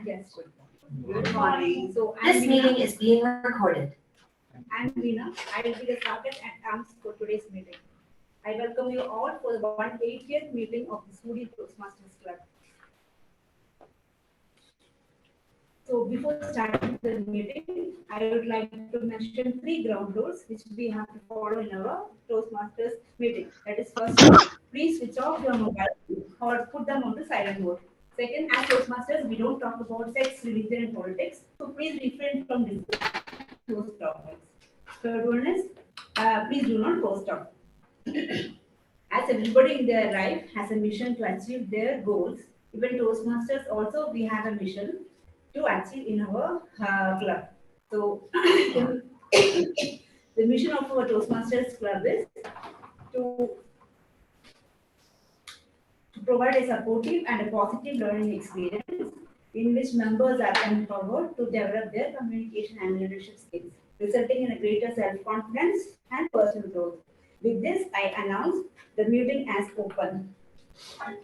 Yes. Good morning. This meeting is being recorded. I'm Veena. I will be the target and arms for today's meeting. I welcome you all for the 180th meeting of the Sudi Toastmasters Club. So before starting the meeting, I would like to mention 3 ground rules which we have to follow in our Toastmasters meeting. That is, first one, please switch off your mobile or put them on the silent mode. Second, as Toastmasters, we don't talk about sex, religion, and politics. So please refrain from discussing those topics. Third one is, please do not post up. As everybody in their life has a mission to achieve their goals, even Toastmasters also we have a mission to achieve in our club. So the mission of our Toastmasters club is to, to provide a supportive and a positive learning experience in which members are empowered to develop their communication and leadership skills, resulting in a greater self-confidence and personal growth. With this, I announce the meeting as open. I'm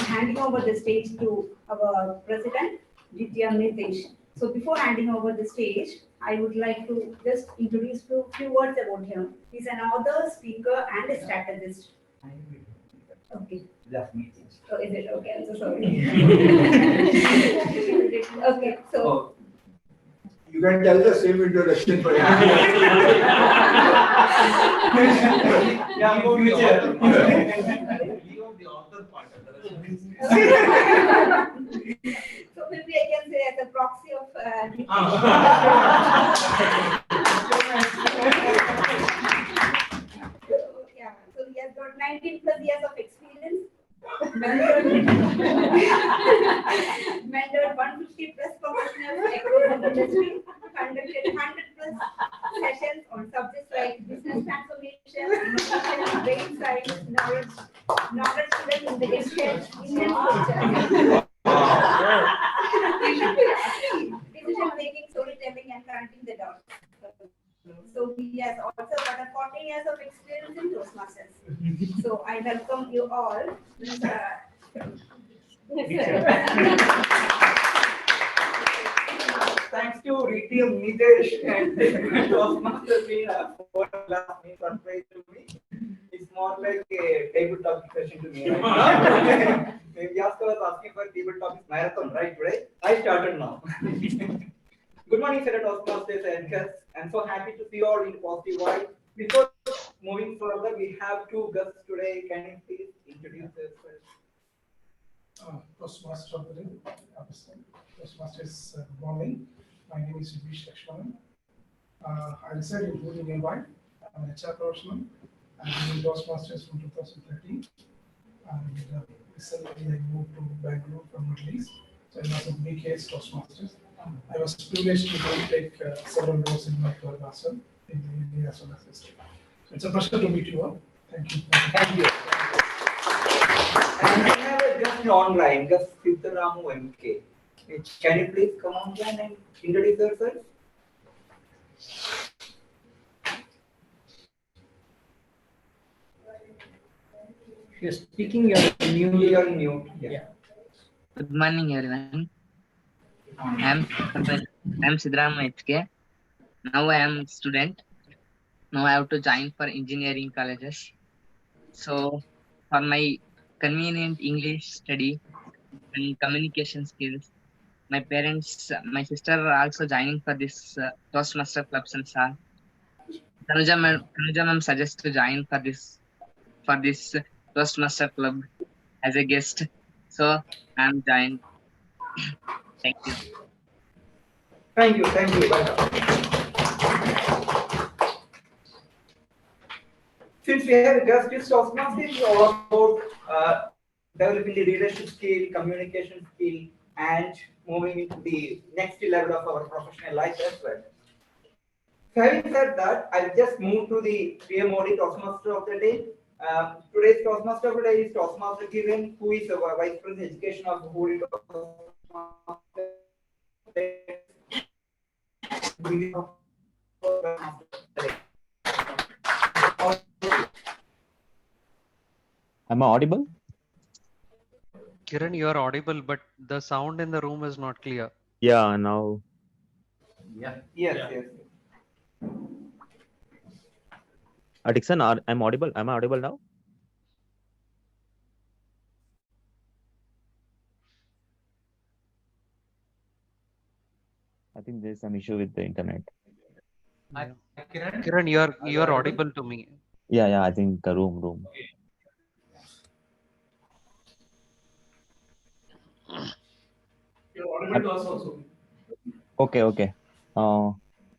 handing over the stage to our president, Ditya Nitesh. So before handing over the stage, I would like to just introduce a few words about him. He's an author, speaker, and a strategist. Okay. Oh, is it? Okay, I'm so sorry. Okay, so. You can tell the same introduction for Yeah, future. Leave out the author part. So maybe I can say as a proxy of yeah, so he has got 19 plus years of experience. Mentored 150 plus professionals across the industry, conducted 100 plus sessions on subjects like business transformation, innovation, brain science, knowledge investigation, Indian culture, decision making, storytelling, and connecting the dots. So he has also got a 40 years of experience in Toastmasters. So I welcome you all. Thanks to Ritiam Nitesh and Toastmaster Veena for last me surprise to me. It's more like a table topic session to me. Right? Maybe Yaska was asking for table topics marathon, right? Today I started now. Good morning, fellow Toastmasters and guests. I'm so happy to see you all in positive vibe. Before moving further, we have 2 guests today. Can you please introduce yourself? Toastmaster of the day. Toastmasters, good morning. My name is Vish Lakshmanan. I reside in Pune, Mumbai. I'm an HR professional. I've been in Toastmasters from 2013. And recently I moved to Bangalore from Middle East. So I was in BKS Toastmasters. I was privileged to take several roles in my career as well, in India as well as history. So it's a pleasure to meet you all. Thank you. Thank you. And we have a guest online, guest Siddharamu MK. Can you please come online and introduce yourself? If you're speaking, you're mute. You're mute. Yeah. Good morning, everyone. I'm Siddharama HK. Now I am a student. Now I have to join for engineering colleges. So for my convenient English study and communication skills, my parents, my sister are also joining for this Toastmaster clubs and all. Tanuja ma'am suggests to join for this Toastmaster club as a guest. So I'm joined. Thank you. Thank you. Bye. Since we have a guest, this Toastmasters is all about developing the leadership skill, communication skill, and moving into the next level of our professional life as well. So having said that, I'll just move to the PMOD Toastmaster of the day. Today's Toastmaster of the day is Toastmaster Kiran, who is our Vice President Education of the Holy Toastmaster. Am I audible? Kiran, you are audible, but the sound in the room is not clear. Yeah, now Yes, yes. Dixon, I'm audible. Am I audible now? I think there's some issue with the internet. Yeah. Kiran, you are audible to me. Yeah, I think room. You're audible to us also. Okay.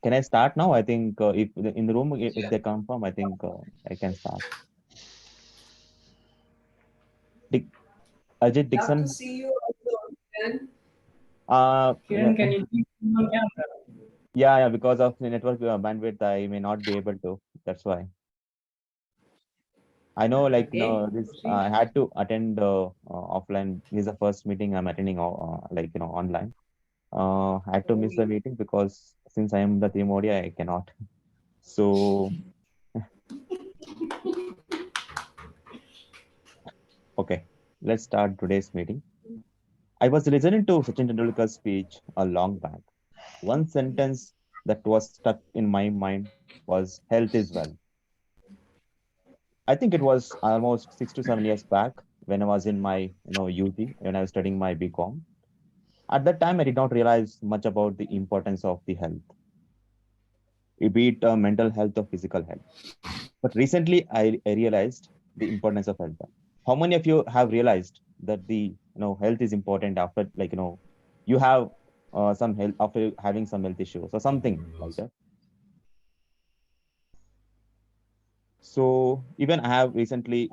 Can I start now? I think if in the room, if they confirm, I think I can start. Ajit Dixon. see you again. Uh, Kiran, can you please turn on camera? yeah, because of the network bandwidth, I may not be able to. That's why. I know, like, Okay, this proceed. I had to attend offline. This is the first meeting I'm attending, like, online. I had to miss the meeting because since I am the team OD, I cannot. So, okay, let's start today's meeting. I was listening to Sachin Tendulkar's speech a long back. One sentence that was stuck in my mind was health is wealth. I think it was almost 6 to 7 years back when I was in my UG, when I was studying my BCom. At that time, I did not realize much about the importance of the health, be it mental health or physical health. But recently, I realized the importance of health. How many of you have realized that the health is important after, like, you have some health after having some health issues or something like that? So even I have recently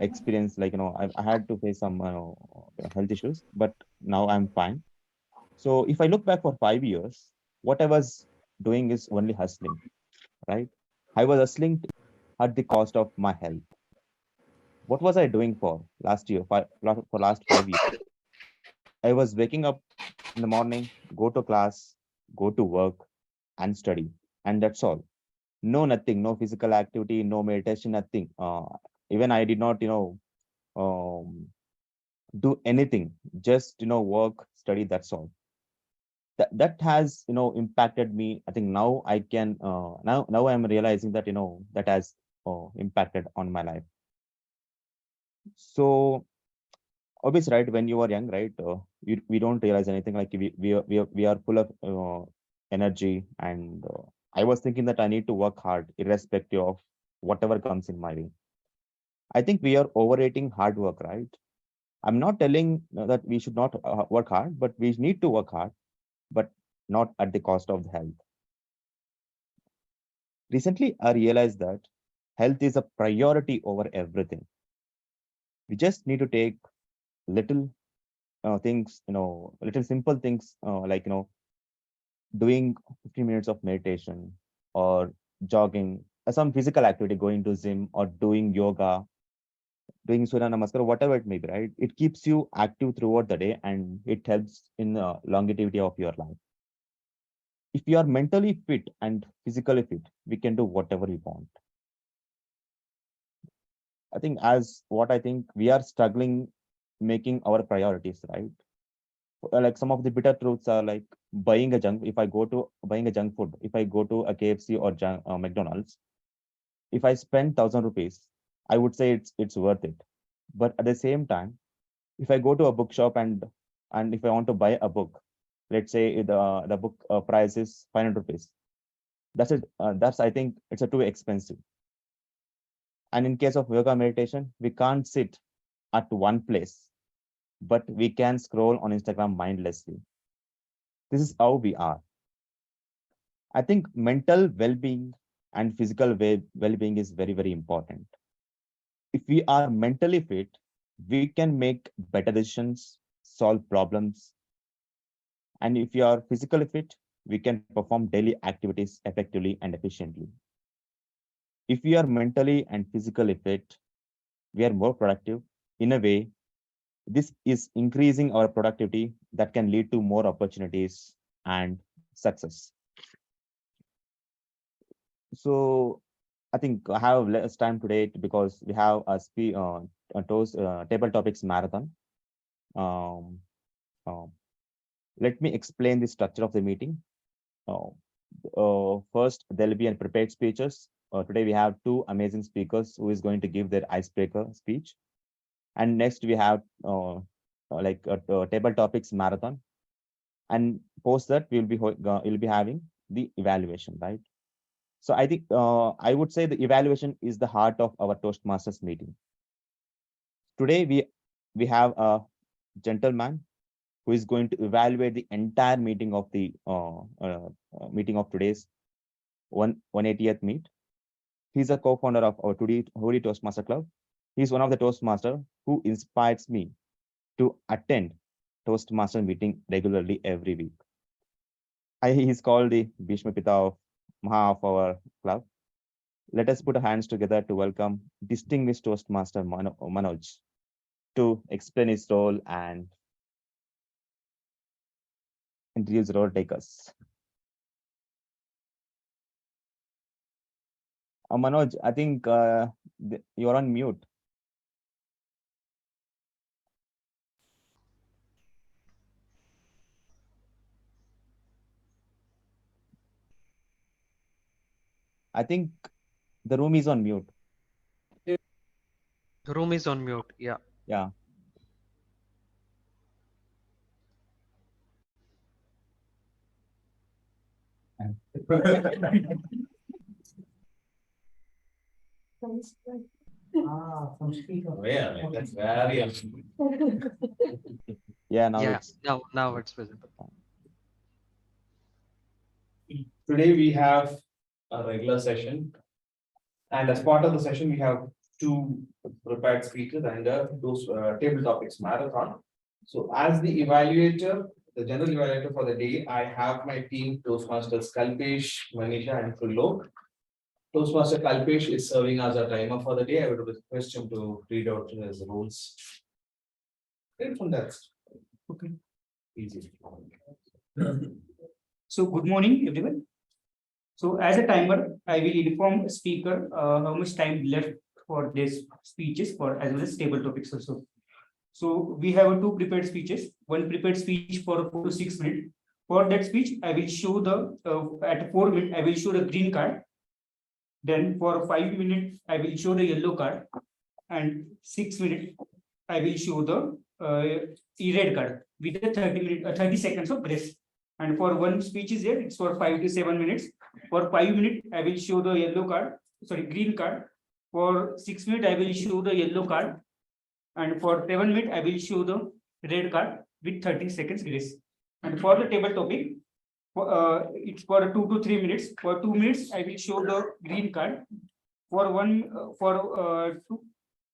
experienced, like, I had to face some health issues, but now I'm fine. So if I look back for 5 years, what I was doing is only hustling, right? I was hustling at the cost of my health. What was I doing for last year, for last 5 years? I was waking up in the morning, go to class, go to work, and study, and that's all. No, nothing, no physical activity, no meditation, nothing. Even I did not, um, do anything. Just work, study. That's all. That has impacted me. I think now I can now I'm realizing that that has impacted on my life. So obviously, right, when you are young, right, we don't realize anything. Like, we are full of energy, and I was thinking that I need to work hard irrespective of whatever comes in my way. I think we are overrating hard work, right? I'm not telling that we should not work hard, but we need to work hard, but not at the cost of the health. Recently, I realized that health is a priority over everything. We just need to take little things, little simple things, like, doing 15 minutes of meditation or jogging, some physical activity, going to gym or doing yoga, doing Surya Namaskar, whatever it may be, right? It keeps you active throughout the day and it helps in the longevity of your life. If you are mentally fit and physically fit, we can do whatever we want. I think I think we are struggling making our priorities, right? Like, some of the bitter truths are like if I go to buying a junk food, if I go to a KFC or McDonald's, if I spend 1,000 rupees, I would say it's worth it. But at the same time, if I go to a bookshop and if I want to buy a book, let's say the book price is 500 rupees. That's it. That's, I think it's a too expensive. And in case of yoga meditation, we can't sit at one place, but we can scroll on Instagram mindlessly. This is how we are. I think mental well-being and physical well-being is very, very important. If we are mentally fit, we can make better decisions, solve problems. And if you are physically fit, we can perform daily activities effectively and efficiently. If we are mentally and physically fit, we are more productive. In a way, this is increasing our productivity that can lead to more opportunities and success. So I think I have less time today because we have a table topics marathon. Um, Let me explain the structure of the meeting. First, there'll be a prepared speeches. Today we have two amazing speakers who is going to give their icebreaker speech. And next we have like a table topics marathon. And post that we'll be having the evaluation, right? So I think I would say the evaluation is the heart of our Toastmasters meeting. Today we have a gentleman who is going to evaluate the entire meeting of the meeting of today's 180th meet. He's a co-founder of our Hoodie Toastmaster Club. He's one of the Toastmaster who inspires me to attend Toastmaster meeting regularly every week. He's called the Bhishma Pita of Maha of our club. Let us put our hands together to welcome distinguished Toastmaster Manoj to explain his role and introduce role takers. Manoj, I think you're on mute. I think the room is on mute. The room is on mute. Yeah. Yeah. From speaker. Yeah, that's very. Yeah, now Yeah. it's Now it's visible. Today we have a regular session. And as part of the session, we have two prepared speakers and those table topics marathon. So as the evaluator, the general evaluator for the day, I have my team Toastmasters Kalpesh, Manisha and Fullo. Toastmaster Kalpesh is serving as a timer for the day. I would request him to read out his rules. Right from that. Okay. Easy. So good morning, everyone. So as a timer, I will inform speaker how much time left for this speeches for as well as table topics also. So we have two prepared speeches, one prepared speech for 4 to 6 minutes. For that speech, I will show the at 4 minutes, I will show the green card. Then for 5 minutes, I will show the yellow card, and 6 minutes, I will show the red card with the 30 seconds of grace. And for one speech is there, it's for 5 to 7 minutes. For 5 minutes, I will show the yellow card, sorry, green card. For 6 minutes, I will show the yellow card. And for 7 minutes, I will show the red card with 30 seconds grace. And for the table topic, it's for 2 to 3 minutes. For 2 minutes, I will show the green card. For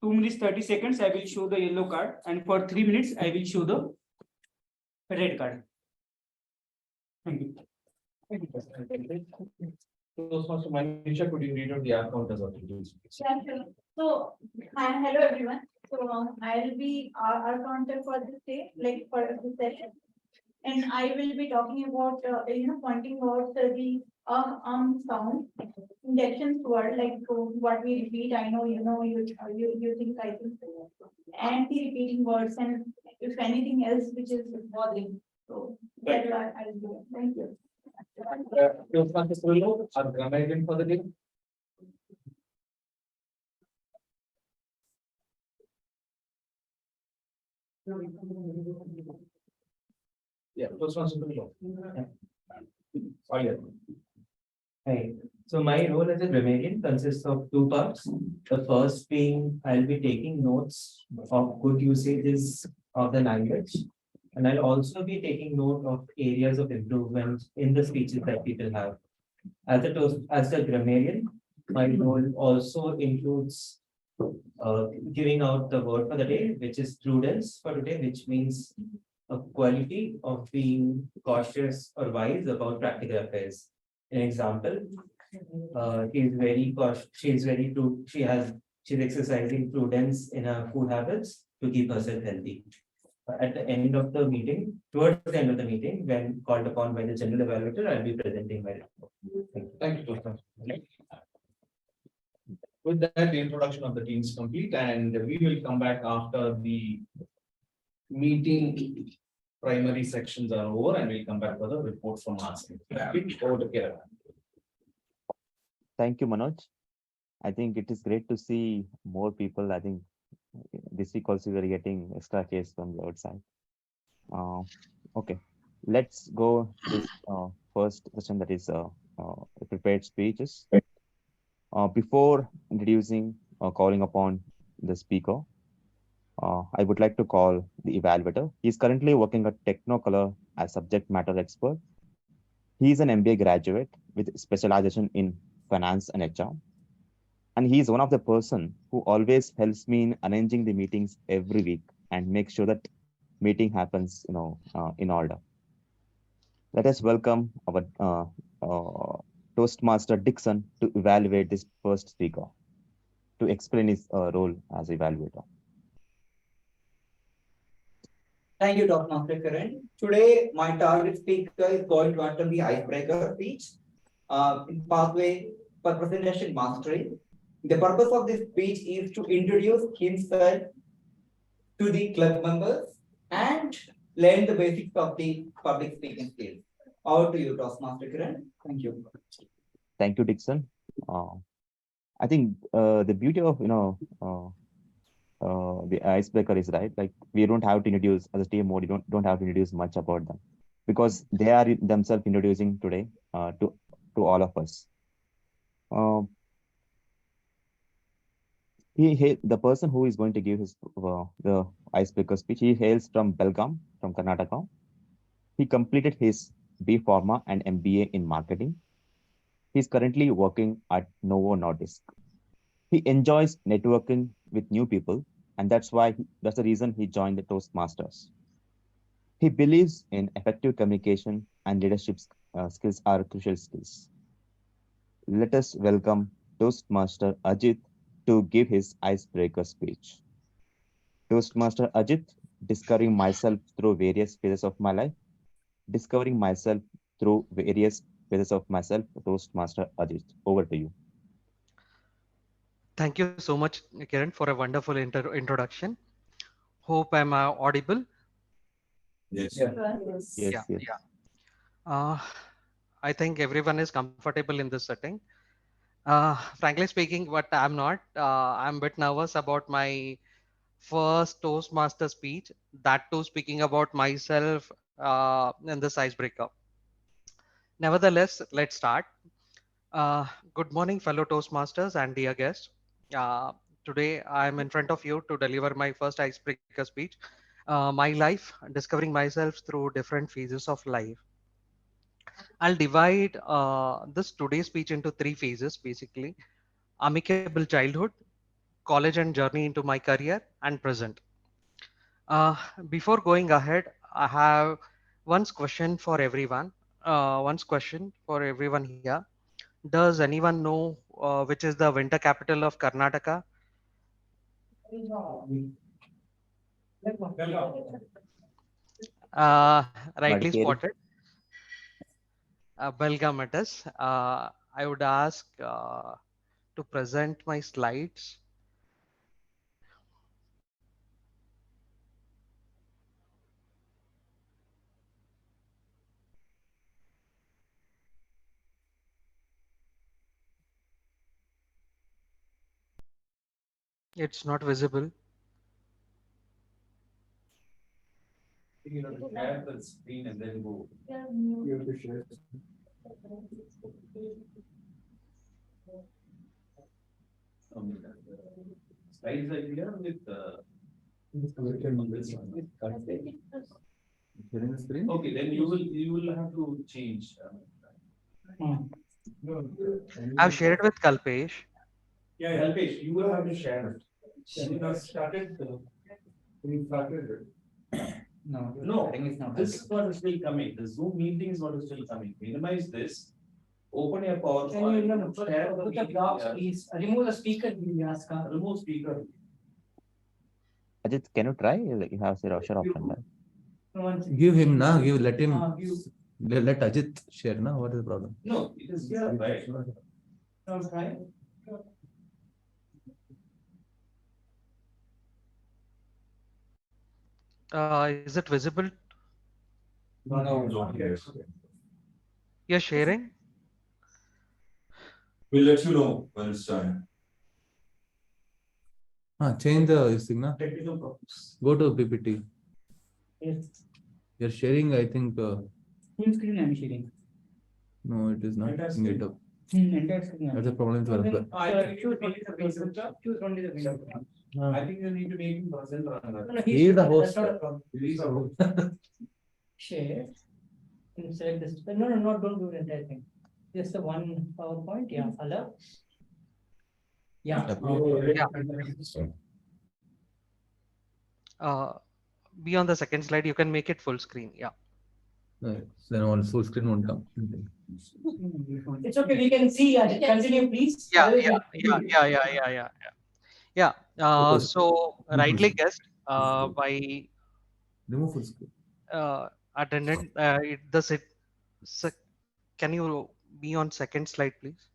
2 minutes 30 seconds, I will show the yellow card. And for 3 minutes, I will show the red card. Thank you. Toastmaster Manisha, could you read out the account as well? Yeah, sure. So, hello everyone. So I'll be our counter for this day, like for this session. And I will be talking about, pointing out the sound injections word, like what we repeat. I know, you think I think, and the repeating words, and if anything else which is bothering. So that I will do. Thank you. Toastmaster Fullo, our grammarian for the day. Yeah, Toastmaster Fullo. Oh, yeah. Hi. So my role as a grammarian consists of two parts. The first being I'll be taking notes of good usages of the language. And I'll also be taking note of areas of improvement in the speeches that people have. As a grammarian, my role also includes giving out the word for the day, which is prudence for today, which means a quality of being cautious or wise about practical affairs. An example, she's exercising prudence in her food habits to keep herself healthy. At the end of the meeting, towards the end of the meeting, when called upon by the general evaluator, I'll be presenting my report. Thank you, Toastmaster. With that, the introduction of the team is complete, and we will come back after the meeting primary sections are over and we'll come back for the report from our side. Over to Kiran. Thank you, Manoj. I think it is great to see more people. I think this week also we are getting extra case from the outside. Okay, let's go to this first session, that is prepared speeches. Before introducing or calling upon the speaker, I would like to call the evaluator. He is currently working at Technocolor as subject matter expert. He is an MBA graduate with specialization in finance and HR. And he is one of the person who always helps me in arranging the meetings every week and make sure that meeting happens, in order. Let us welcome our Toastmaster Dixon to evaluate this first speaker, to explain his role as evaluator. Thank you, Toastmaster Kiran. Today, my target speaker is going to attend the icebreaker speech in pathway for presentation mastery. The purpose of this speech is to introduce himself to the club members and learn the basics of the public speaking skills. Over to you, Toastmaster Kiran. Thank you. Thank you, Dixon. I think the beauty of the icebreaker is, right, like we don't have to introduce as a team mode. You don't have to introduce much about them because they are themselves introducing today to all of us. The person who is going to give his the icebreaker speech, he hails from Belgaum, from Karnataka. He completed his B Pharma and MBA in marketing. He's currently working at Novo Nordisk. He enjoys networking with new people, and that's the reason he joined the Toastmasters. He believes in effective communication and leadership skills are crucial skills. Let us welcome Toastmaster Ajit to give his icebreaker speech. Toastmaster Ajit, discovering myself through various phases of my life. Discovering myself through various phases of myself. Toastmaster Ajit, over to you. Thank you so much, Kiran, for a wonderful introduction. Hope I'm audible. Yes. Yes. I think everyone is comfortable in this setting. Frankly speaking, but I'm not. I'm a bit nervous about my first Toastmaster speech, that too speaking about myself in this icebreaker. Nevertheless, let's start. Good morning, fellow Toastmasters and dear guests. Today, I'm in front of you to deliver my first icebreaker speech, my life, discovering myself through different phases of life. I'll divide this today's speech into three phases, basically: amicable childhood, college and journey into my career, and present. Before going ahead, I have one question for everyone. Here. Does anyone know which is the winter capital of Karnataka? Rightly Madikeri. spotted. Belgaum it is. I would ask to present my slides. It's not visible. You have to share the screen and then go. You have to share. Slides are here with on this one. Sharing the screen? Okay, then you will have to change. I've shared with Kalpesh. Yeah, Helpesh, you will have to share it. We have started. We started. No, this one is still coming. The Zoom meeting is what is still coming. Minimize this. Open your PowerPoint. Share the meeting, please. Remove the speaker, please. Remove speaker. Ajit, can you try? You have the share option, right? Give him now. Let him. Let Ajit share now. What is the problem? No, it is here, right? Okay. Is it visible? No. You're sharing? We'll let you know when it's done. Change the signal. Technical problems. Go to PPT. Yes. You're sharing, I think. Full screen I'm sharing. No, it is not. Entire Bring it screen. up. Entire screen. That's the problem with Okay. Webster. Choose only the basic. Choose only the basic. I think you need to make him present on that. No, no, He is the that's host. not a problem. He's the host. Share. And select this. No, don't do the entire thing. Just the one PowerPoint. Yeah, allow. Yeah. Be on the second slide. You can make it full screen. Yeah. Right. Then all full screen won't come. It's okay. We can see. Continue, please. Yeah. Focus. So rightly guessed by Remove full screen. attendant. Can you be on second slide, please?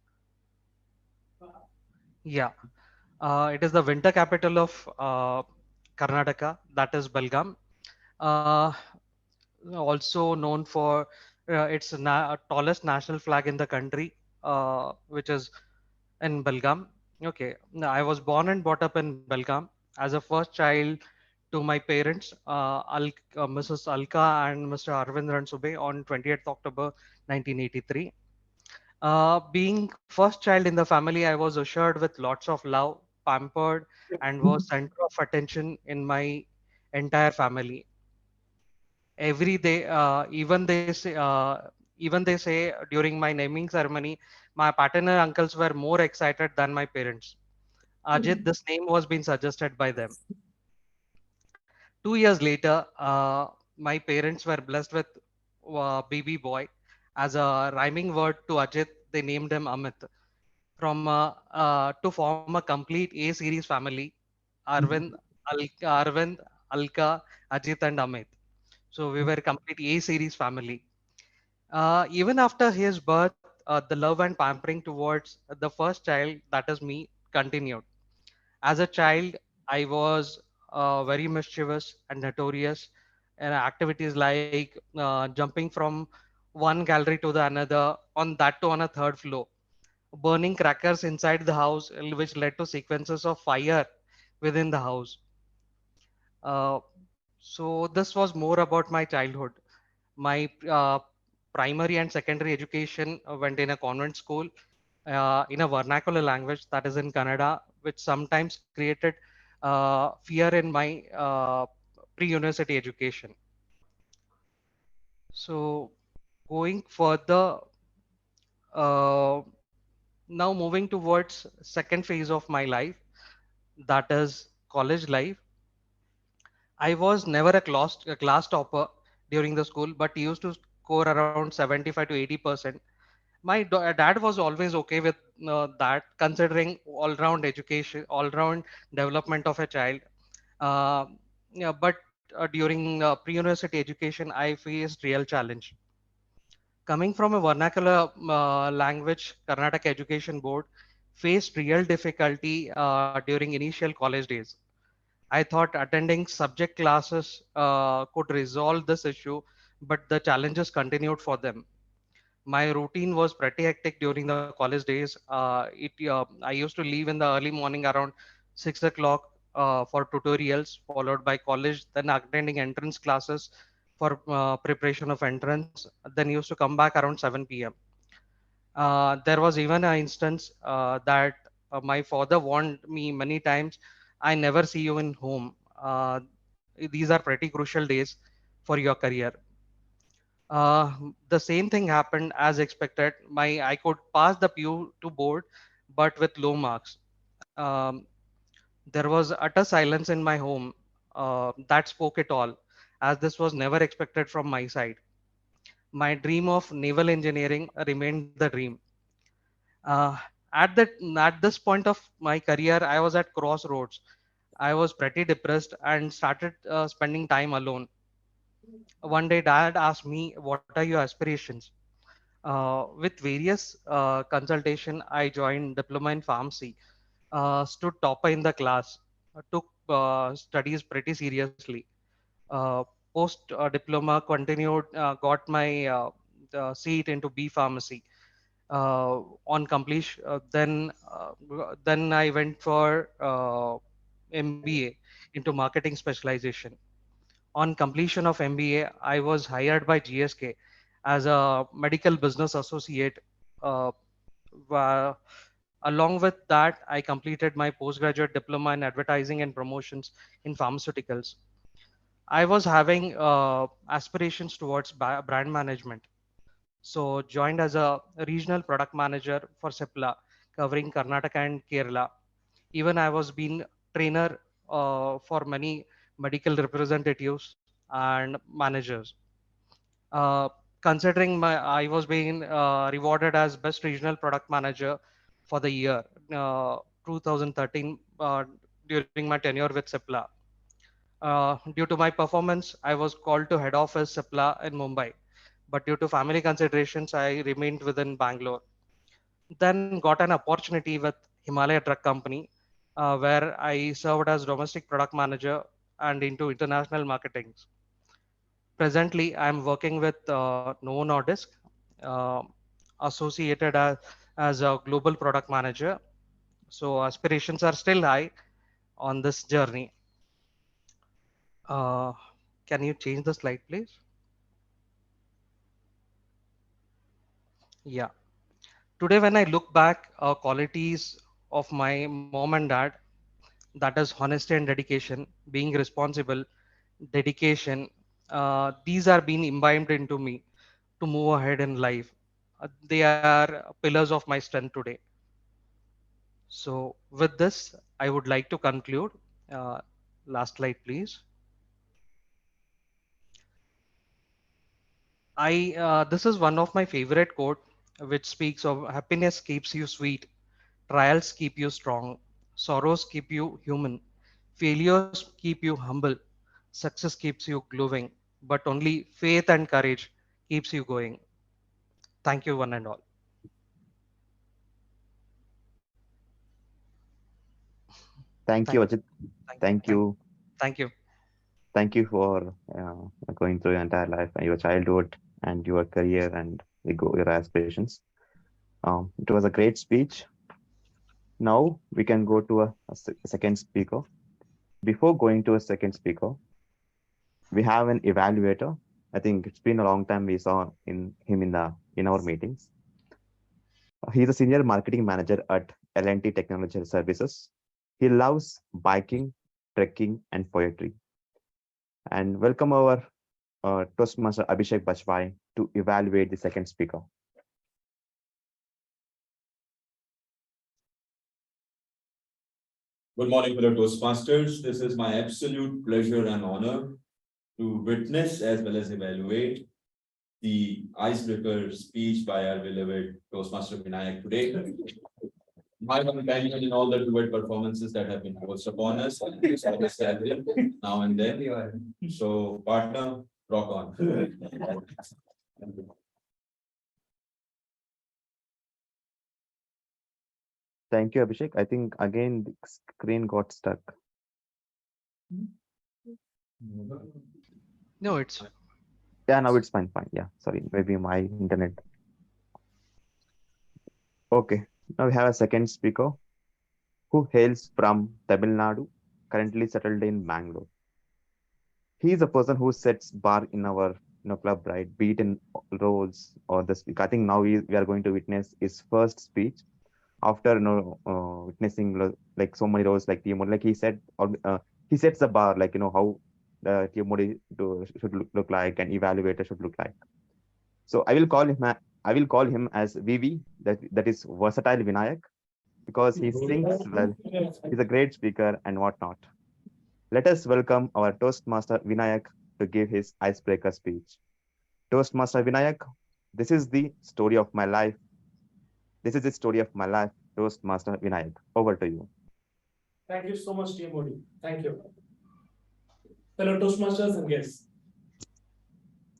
Yeah. It is the winter capital of Karnataka, that is Belgaum. Also known for its tallest national flag in the country, which is in Belgaum. Okay, now, I was born and brought up in Belgaum as a first child to my parents, Mrs. Alka and Mr. Arvind Ransube on 28th October 1983. Being first child in the family, I was assured with lots of love, pampered, and was center of attention in my entire family. Every day, even they say during my naming ceremony, my paternal uncles were more excited than my parents. Ajit, this name was being suggested by them. 2 years later, my parents were blessed with baby boy. As a rhyming word to Ajit, they named him Amit. To form a complete A series family, Arvind, Alka, Ajit, and Amit. So we were a complete A series family. Even after his birth, the love and pampering towards the first child, that is me, continued. As a child, I was very mischievous and notorious in activities like jumping from one gallery to the another, on that to on a third floor, burning crackers inside the house, which led to sequences of fire within the house. Uh, so this was more about my childhood. My primary and secondary education went in a convent school in a vernacular language, that is in Kannada, which sometimes created fear in my pre-university education. So going further, uh, now moving towards second phase of my life, that is college life. I was never a class topper during the school, but used to score around 75 to 80%. My dad was always okay with that, considering all-round education, all-round development of a child. Uh, yeah, but during pre-university education, I faced real challenge. Coming from a vernacular language, Karnataka Education Board faced real difficulty during initial college days. I thought attending subject classes could resolve this issue, but the challenges continued for them. My routine was pretty hectic during the college days. I used to leave in the early morning around 6 o'clock for tutorials, followed by college, then attending entrance classes for preparation of entrance. Then used to come back around 7 p.m. There was even an instance that my father warned me many times, I never see you in home. These are pretty crucial days for your career. The same thing happened as expected. I could pass the PU2 board, but with low marks. Um, there was utter silence in my home that spoke it all, as this was never expected from my side. My dream of naval engineering remained the dream. Uh, at this point of my career, I was at crossroads. I was pretty depressed and started spending time alone. One day, Dad asked me, "What are your aspirations?" With various consultation, I joined diploma in pharmacy, stood topper in the class, took studies pretty seriously. Post diploma continued, got my seat into B Pharmacy. On completion, then I went for MBA into marketing specialization. On completion of MBA, I was hired by GSK as a medical business associate. Uh, wa- Along with that, I completed my postgraduate diploma in advertising and promotions in pharmaceuticals. I was having aspirations towards brand management. So joined as a regional product manager for Cipla, covering Karnataka and Kerala. Even I was being trainer for many medical representatives and managers. Uh, Considering I was being rewarded as best regional product manager for the year 2013 during my tenure with Cipla. Due to my performance, I was called to head office Cipla in Mumbai, but due to family considerations, I remained within Bangalore. Then got an opportunity with Himalaya Drug Company, where I served as domestic product manager and into international marketing. Presently, I'm working with Novo Nordisk, uh, associated as a global product manager. So aspirations are still high on this journey. Uh, can you change the slide, please? Yeah. Today, when I look back, qualities of my mom and dad, that is honesty and dedication, being responsible, dedication, these are being imbibed into me to move ahead in life. They are pillars of my strength today. So with this, I would like to conclude. Uh, Last slide, please. This is one of my favorite quote, which speaks of happiness keeps you sweet, trials keep you strong, sorrows keep you human, failures keep you humble, success keeps you glowing, but only faith and courage keeps you going. Thank you, one and all. Thank you, Ajit. Thank you. Thank you. Thank you for going through your entire life and your childhood and your career and your aspirations. It was a great speech. Now we can go to a second speaker. Before going to a second speaker, we have an evaluator. I think it's been a long time we saw him in our meetings. He's a senior marketing manager at L&T Technology Services. He loves biking, trekking, and poetry. And welcome our Toastmaster Abhishek Bajpai to evaluate the second speaker. Good morning, fellow Toastmasters. This is my absolute pleasure and honor to witness as well as evaluate the icebreaker speech by our beloved Toastmaster Vinayak today. My companion in all the duet performances that have been forced upon us now and then. So, partner, rock on. Thank you, Abhishek. I think again the screen got stuck. No, it's yeah, now it's fine. Yeah, sorry, maybe my internet. Okay, now we have a second speaker who hails from Tamil Nadu, currently settled in Bangalore. He is a person who sets bar in our club, right? Be it in roles or the speak. I think now we are going to witness his first speech after witnessing like so many roles like TMO. Like he said, he sets the bar, like how the TMO should look like and evaluator should look like. So I will call him as VV. That is versatile Vinayak, because he sings well. He's a great speaker and whatnot. Let us welcome our Toastmaster Vinayak to give his icebreaker speech. Toastmaster Vinayak, this is the story of my life. This is the story of my life, Toastmaster Vinayak. Over to you. Thank you so much, TMOD. Thank you. Fellow Toastmasters and guests.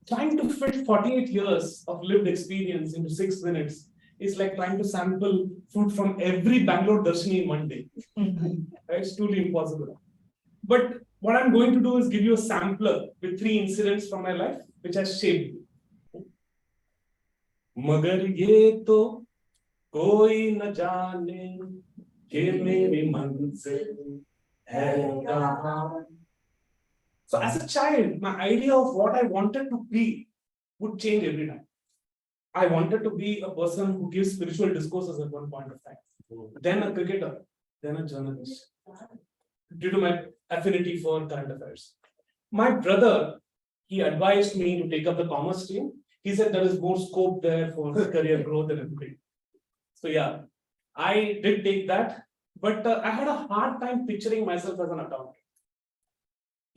Trying to fit 48 years of lived experience into 6 minutes is like trying to sample food from every Bangalore Darshini in one day. It's truly impossible. But what I'm going to do is give you a sampler with 3 incidents from my life, which has shaped me. Magar ye to koi na jaane ke meri manzil hai kahan. So as a child, my idea of what I wanted to be would change every time. I wanted to be a person who gives spiritual discourses at one point of time, then a cricketer, then a journalist, due to my affinity for current affairs. My brother, he advised me to take up the commerce stream. He said there is more scope there for career growth and everything. So yeah, I did take that, but I had a hard time picturing myself as an accountant.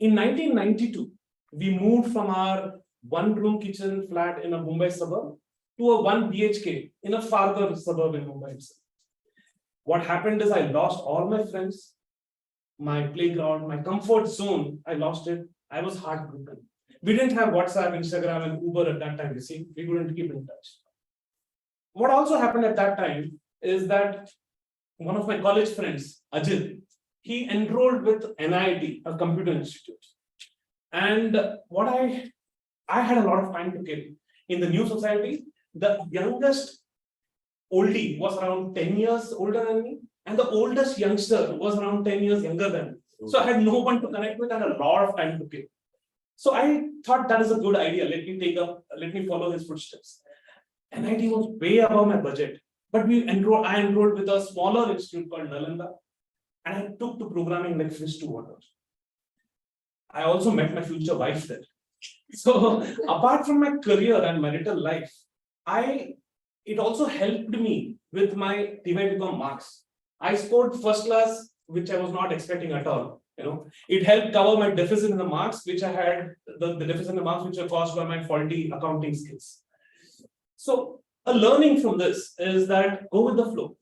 In 1992, we moved from our 1-room kitchen flat in a Mumbai suburb to a 1 BHK in a farther suburb in Mumbai itself. What happened is I lost all my friends, my playground, my comfort zone. I lost it. I was heartbroken. We didn't have WhatsApp, Instagram, and Uber at that time, you see. We couldn't keep in touch. What also happened at that time is that one of my college friends, Ajit, he enrolled with NIT, a computer institute. And what I had a lot of time to kill. In the new society, the youngest oldie was around 10 years older than me, and the oldest youngster was around 10 years younger than me. So I had no one to connect with and a lot of time to kill. So I thought that is a good idea. Let me follow his footsteps. NIT was way above my budget, but I enrolled with a smaller institute called Nalanda, and I took to programming like fish to water. I also met my future wife there. So apart from my career and marital life, it also helped me with my DY/BCom marks. I scored first class, which I was not expecting at all. It helped cover my deficit in the marks, which I had the deficit in the marks, which were caused by my faulty accounting skills. So a learning from this is that go with the flow,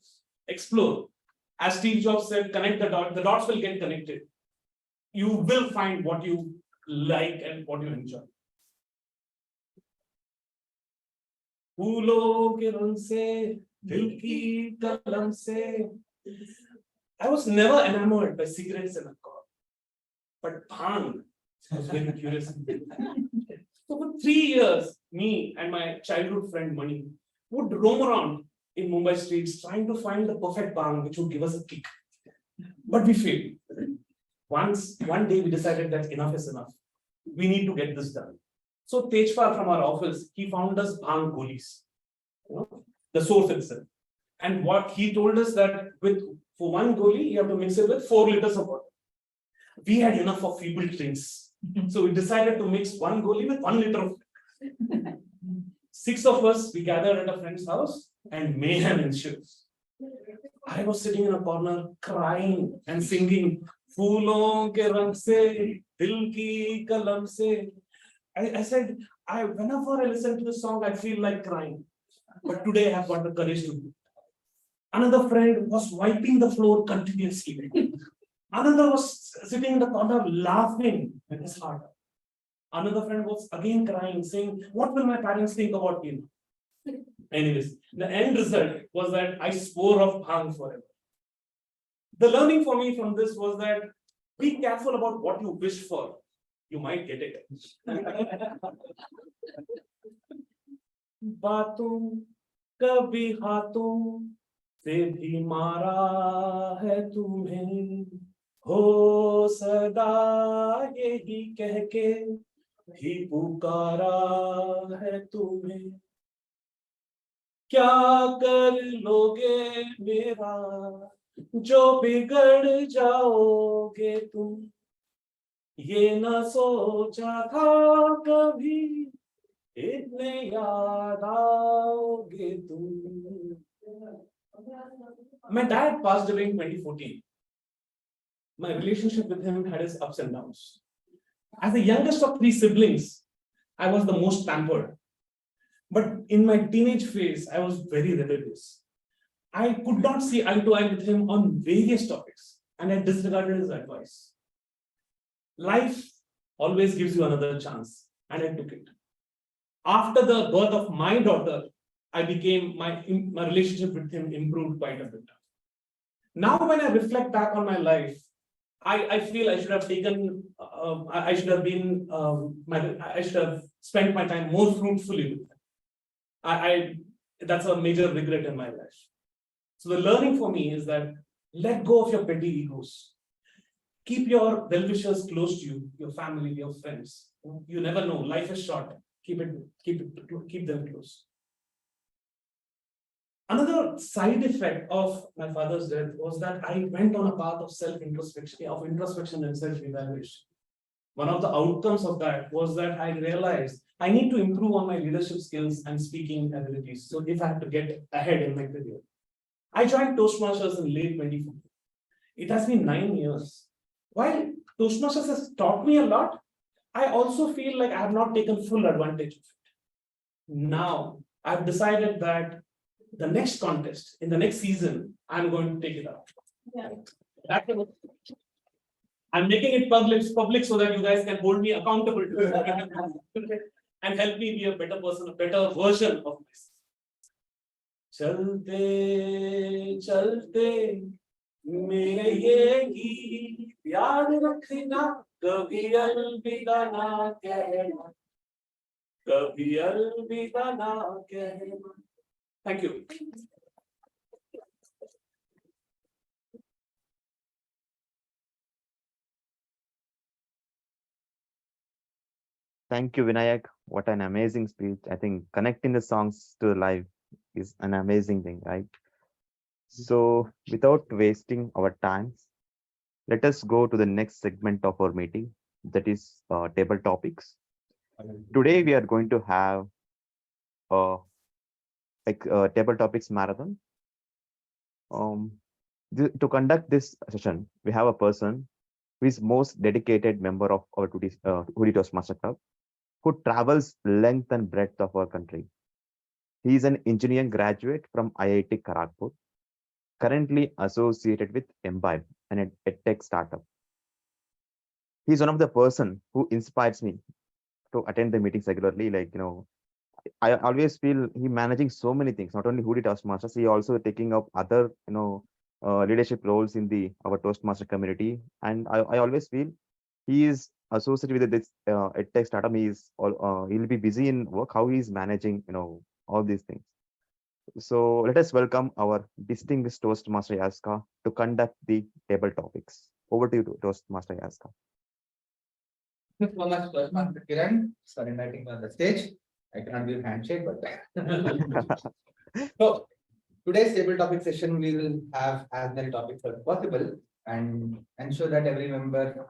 explore. As Steve Jobs said, connect the dots. The dots will get connected. You will find what you like and what you enjoy. फूलों के रंग से, दिल की कलम से. I was never enamored by cigarettes and alcohol, but bhang, I was very curious. So for 3 years, me and my childhood friend Mani would roam around in Mumbai streets trying to find the perfect bhang which would give us a kick. But we failed. One day we decided that enough is enough. We need to get this done. So Tejpal from our office, he found us bhang golis, the source itself. And what he told us that for 1 goli, you have to mix it with 4 liters of water. We had enough of feeble drinks. So we decided to mix 1 goli with 1 liter of water. 6 of us, we gathered at a friend's house and mayhem ensued. I was sitting in a corner crying and singing, Phoolon ke rang se, dil ki kalam se. I said, whenever I listen to the song, I feel like crying. But today I have got the courage to do it. Another friend was wiping the floor continuously. Another was sitting in the corner laughing with his heart. Another friend was again crying, saying, what will my parents think about me? Anyways, the end result was that I swore off bhang forever. The learning for me from this was that be careful about what you wish for. You might get it. बातों कभी हाथों से भी मारा है तुम्हें हो सदा यही कह के भी पुकारा है तुम्हें क्या कर लोगे मेरा जो बिगड़ जाओगे तुम ये न सोचा था कभी इतने याद आओगे तुम. My dad passed away in 2014. My relationship with him had its ups and downs. As the youngest of 3 siblings, I was the most pampered. But in my teenage phase, I was very rebellious. I could not see eye to eye with him on various topics, and I disregarded his advice. Life always gives you another chance, and I took it. After the birth of my daughter, I became my relationship with him improved quite a bit. Now, when I reflect back on my life, I feel I should have taken, I should have been, I should have spent my time more fruitfully with them. That's a major regret in my life. So the learning for me is that let go of your petty egos. Keep your well-wishers close to you, your family, your friends. You never know, life is short. Keep them close. Another side effect of my father's death was that I went on a path of introspection and self-evaluation. One of the outcomes of that was that I realized I need to improve on my leadership skills and speaking abilities. So if I have to get ahead in my career, I joined Toastmasters in late 2014. It has been 9 years. While Toastmasters has taught me a lot, I also feel like I have not taken full advantage of it. Now, I've decided that the next contest, in the next season, I'm going to take it up. I'm making it public so that you guys can hold me accountable to it and help me be a better person, a better version of myself. Chalte, chalte, मेरे ये गीत याद रखना कभी अलविदा ना कहना कभी अलविदा ना कहना. Thank you. Thank you, Vinayak. What an amazing speech. I think connecting the songs to life is an amazing thing, right? So without wasting our time, let us go to the next segment of our meeting, that is table topics. Today we are going to have a table topics marathon. To conduct this session, we have a person who is most dedicated member of our Hoodie Toastmaster Club, who travels length and breadth of our country. He is an engineering graduate from IIT Kharagpur, currently associated with Embibe, an edtech startup. He is one of the person who inspires me to attend the meetings regularly. Like, I always feel he managing so many things, not only Hoodie Toastmasters, he also taking up other, leadership roles in our Toastmaster community. And I always feel he is associated with this edtech startup. He'll be busy in work, how he is managing, all these things. So let us welcome our distinguished Toastmaster Yaska to conduct the table topics. Over to you, Toastmaster Yaska. Thank you so much, Toastmaster Kiran, for inviting me on the stage. I cannot give handshake, but so today's table topic session, we will have as many topics as possible and ensure that every member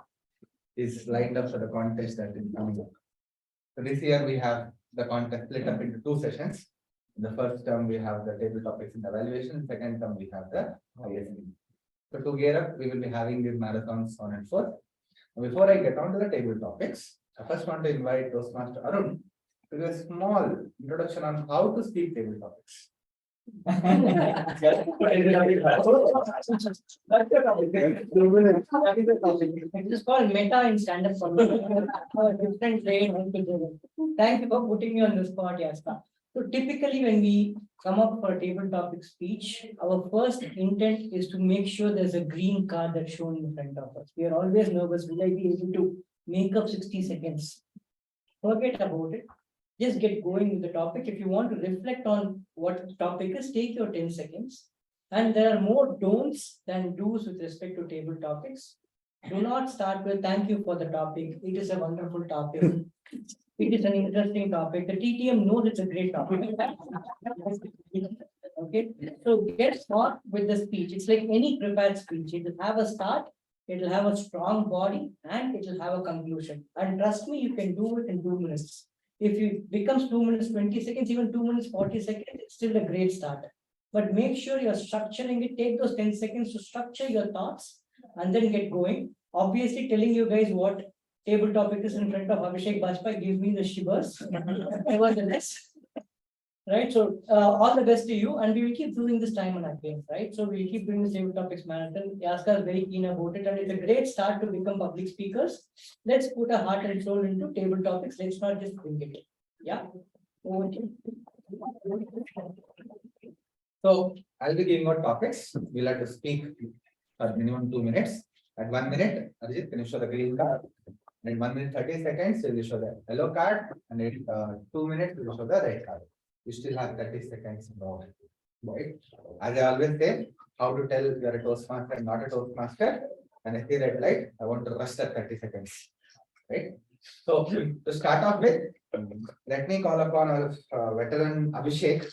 is lined up for the contest that is coming up. So this year we have the contest split up into 2 sessions. In the first term, we have the table topics in evaluation. Second term, we have the ISD. So to gear up, we will be having these marathons on and forth. Before I get on to the table topics, I first want to invite Toastmaster Arun to do a small introduction on how to speak table topics. It is called meta in stand-up comedy. Different way altogether. Thank you for putting me on the spot, Yaska. So typically when we come up for a table topic speech, our first intent is to make sure there's a green card that's shown in front of us. We are always nervous, will I be able to make up 60 seconds? Forget about it. Just get going with the topic. If you want to reflect on what the topic is, take your 10 seconds. And there are more don'ts than do's with respect to table topics. Do not start with thank you for the topic. It is a wonderful topic. It is an interesting topic. The TTM knows it's a great topic. Okay, so get start with the speech. It's like any prepared speech. It will have a start, it will have a strong body, and it will have a conclusion. And trust me, you can do it in 2 minutes. If it becomes 2 minutes, 20 seconds, even 2 minutes, 40 seconds, it's still a great start. But make sure you're structuring it. Take those 10 seconds to structure your thoughts and then get going. Obviously, telling you guys what table topic is in front of Abhishek Bajpai gives me the shivers. Nevertheless, right? So all the best to you, and we will keep doing this time and again, right? So we'll keep doing the table topics marathon. Yaska is very keen about it, and it's a great start to become public speakers. Let's put a heart and soul into table topics. Let's not just bring it. Yeah. Over to you. So I'll be giving out topics. We'll have to speak for minimum 2 minutes. At 1 minute, Arjit, can you show the green card? And in 1 minute 30 seconds, you will show the yellow card, and in 2 minutes, you will show the red card. You still have 30 seconds more. Right? As I always say, how to tell you are a Toastmaster and not a Toastmaster. And I see red light, I want to rush that 30 seconds. Right? So to start off with, let me call upon our veteran Abhishek.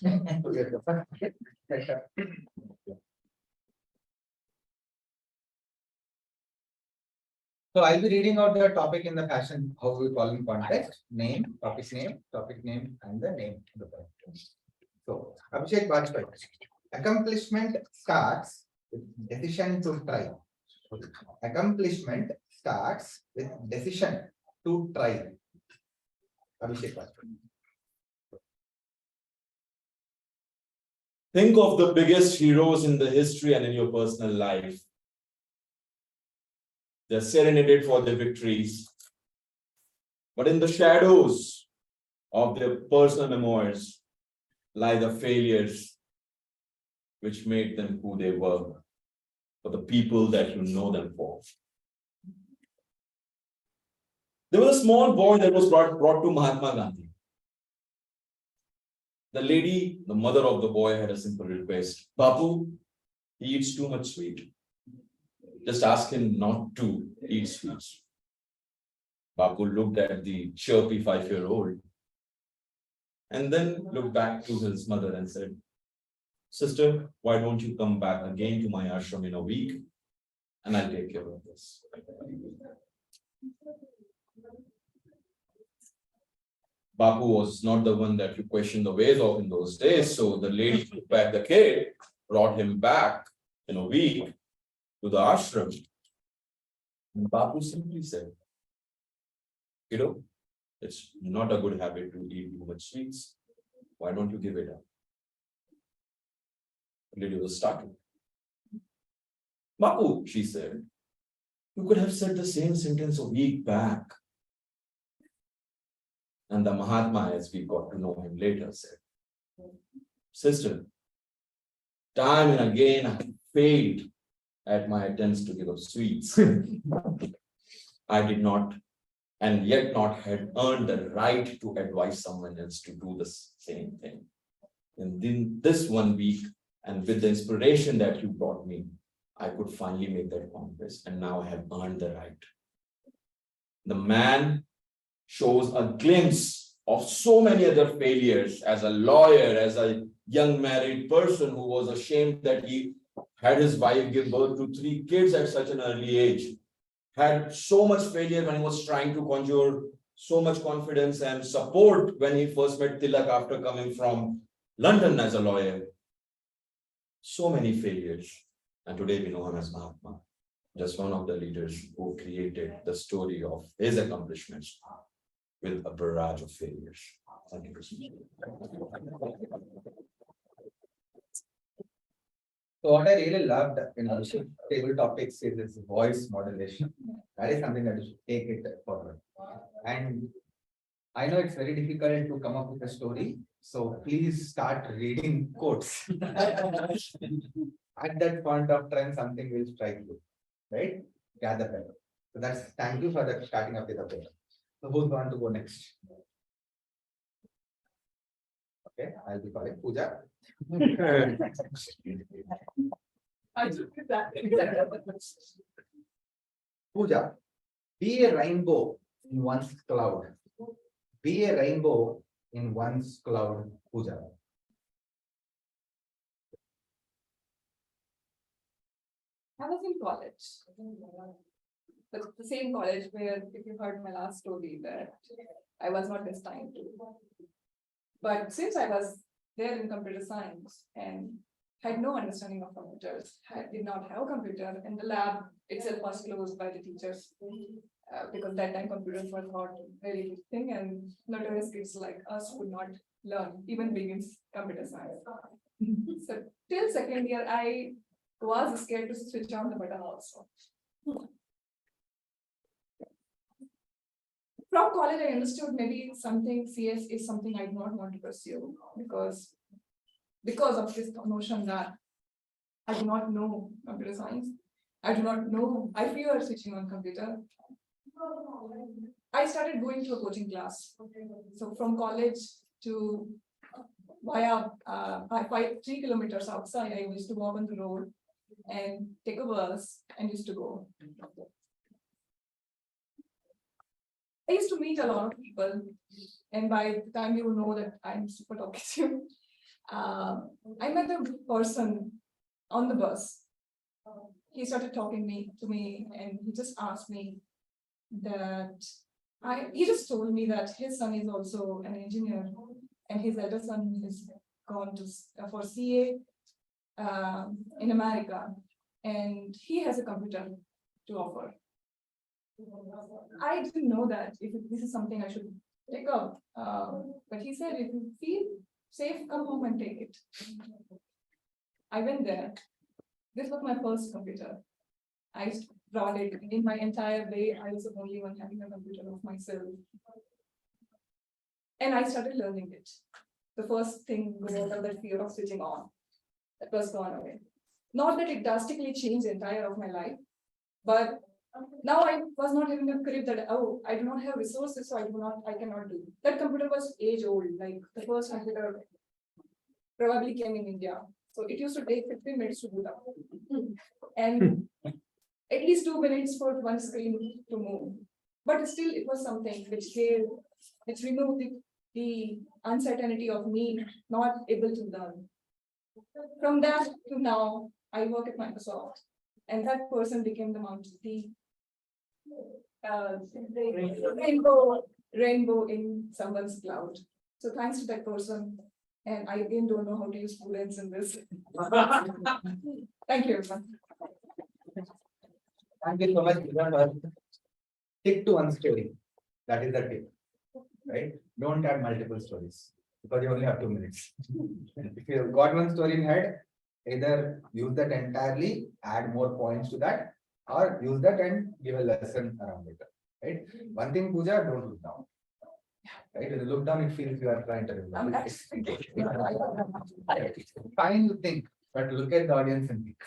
So I'll be reading out the topic in the fashion how we call in context, name, topic name, and the name of the person. So Abhishek Bajpai, accomplishment starts with decision to try. Accomplishment starts with decision to try. Abhishek Bajpai. Think of the biggest heroes in the history and in your personal life. They're serenaded for their victories. But in the shadows of their personal memoirs lie the failures which made them who they were, for the people that you know them for. There was a small boy that was brought to Mahatma Gandhi. The lady, the mother of the boy, had a simple request. Bapu, he eats too much sweet. Just ask him not to eat sweets. Bapu looked at the chirpy 5-year-old and then looked back to his mother and said, "Sister, why don't you come back again to my ashram in a week and I'll take care of this." Bapu was not the one that you question the ways of in those days. So the lady took back the kid, brought him back in a week to the ashram. And Bapu simply said, "Kiddo, it's not a good habit to eat too much sweets. Why don't you give it up?" The lady was startled. "Bapu," she said, "you could have said the same sentence a week back." And the Mahatma, as we got to know him later, said, "Sister, time and again I have failed at my attempts to give up sweets. I did not, and yet not had earned the right to advise someone else to do the same thing. And in this 1 week, and with the inspiration that you brought me, I could finally make that conquest, and now I have earned the right." The man shows a glimpse of so many other failures as a lawyer, as a young married person who was ashamed that he had his wife give birth to 3 kids at such an early age, had so much failure when he was trying to conjure so much confidence and support when he first met Tilak after coming from London as a lawyer. So many failures. And today we know him as Mahatma, just one of the leaders who created the story of his accomplishments with a barrage of failures. Thank you. So what I really loved in Abhishek table topics is this voice modulation. That is something that you should take it forward. And I know it's very difficult to come up with a story, so please start reading quotes. At that point of time, something will strike you, right? Gather better. So that's thank you for that starting up with a paper. So who's going to go next? Okay, I'll be calling Pooja. I took that. Pooja, be a rainbow in one's cloud. Be a rainbow in one's cloud, Pooja. I was in college. The same college where, if you heard my last story, that I was not destined to. But since I was there in computer science and had no understanding of computers, did not have a computer, and the lab itself was closed by the teachers because that time computers were not very big thing, and notorious kids like us would not learn, even begins computer science. So till second year, I was scared to switch on the button also. From college, I understood maybe something CS is something I do not want to pursue because of this notion that I do not know computer science. I do not know. I fear switching on computer. I started going to a coaching class. So from college to via 3 kilometers outside, I used to walk on the road and take a bus and used to go. I used to meet a lot of people, and by the time you know that I'm super talkative, I met a person on the bus. He started talking to me, and he just asked me that he just told me that his son is also an engineer, and his elder son is gone to for CA in America, and he has a computer to offer. I didn't know that if this is something I should take up, but he said if you feel safe, come home and take it. I went there. This was my first computer. I brought it in my entire day. I was the only one having a computer of myself. And I started learning it. The first thing was the fear of switching on. That was gone away. Not that it drastically changed the entire of my life, but now I was not having a grip that, oh, I do not have resources, so I cannot do. That computer was age old, like the first computer probably came in India. So it used to take 15 minutes to boot up. And at least 2 minutes for one screen to move. But still it was something which removed the uncertainty of me not able to learn. From that to now, I work at Microsoft, and that person became the rainbow in someone's cloud. So thanks to that person, and I again don't know how to use students in this. Thank you, everyone. Thank you so much, Kiran. Stick to one story. That is the tip, right? Don't add multiple stories because you only have 2 minutes. If you've got one story in head, either use that entirely, add more points to that, or use that and give a lesson around it. Right? One thing, Pooja, don't look down. Right? When you look down, it feels you are trying to remember. Fine to think, but look at the audience and think.